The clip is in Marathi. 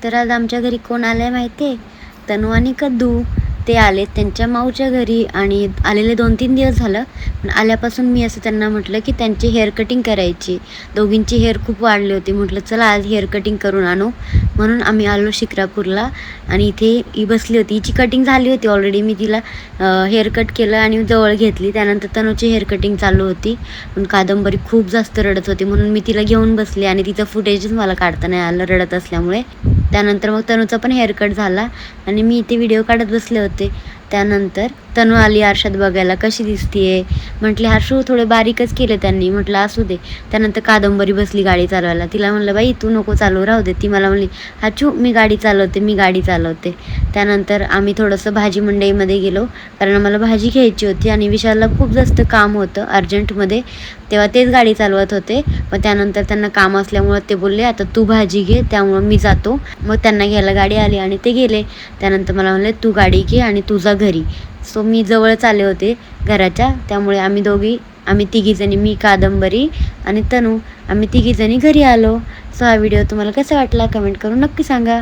तर आज आमच्या घरी कोण आलं आहे माहिती आहे? तनू आणि कद्दू. ते आले त्यांच्या माऊच्या घरी आणि आलेले 2-3 दिवस झालं. पण आल्यापासून मी असं त्यांना म्हटलं की त्यांची हेअर कटिंग करायची. दोघींची हेअर खूप वाढली होती. म्हटलं चला आज हेअर कटिंग करून आणू. म्हणून आम्ही आलो शिक्रापूरला आणि इथे ही बसली होती. हिची कटिंग झाली होती ऑलरेडी. मी तिला हेअर कट केलं आणि जवळ घेतली. त्यानंतर तनूची हेअर कटिंग चालू होती. पण कादंबरी खूप जास्त रडत होती म्हणून मी तिला घेऊन बसले आणि तिचं फुटेजच मला काढता नाही आलं रडत असल्यामुळे. त्यानंतर मग तनूचा पण हेअरकट झाला आणि मी इथे व्हिडिओ काढत बसले होते. त्यानंतर तनू आली आरशात बघायला कशी दिसतीये. म्हटले हर्षू थोडे बारीकच केले त्यांनी. म्हटलं असू दे. त्यानंतर कादंबरी बसली गाडी चालवायला. तिला म्हणलं बाई तू नको चालू राहू दे. ती मला म्हणली हाचू मी गाडी चालवते. त्यानंतर आम्ही थोडंसं भाजी मंडईमध्ये गेलो कारण मला भाजी घ्यायची होती आणि विशालला खूप जास्त काम होतं अर्जंटमध्ये. तेव्हा तेच गाडी चालवत होते. पण त्यानंतर त्यांना काम असल्यामुळं ते बोलले आता तू भाजी घे त्यामुळं मी जातो. मग त्यांना घ्यायला गाडी आली आणि ते गेले. त्यानंतर मला म्हणले तू गाडी घे आणि तुझा घरी. सो मी जवळच आले होते घराच्या. त्यामुळे आम्ही तिघीजणी मी कादंबरी आणि तनू आम्ही तिघीजणी घरी आलो. सो हा व्हिडिओ तुम्हाला कसा वाटला कमेंट करून नक्की सांगा.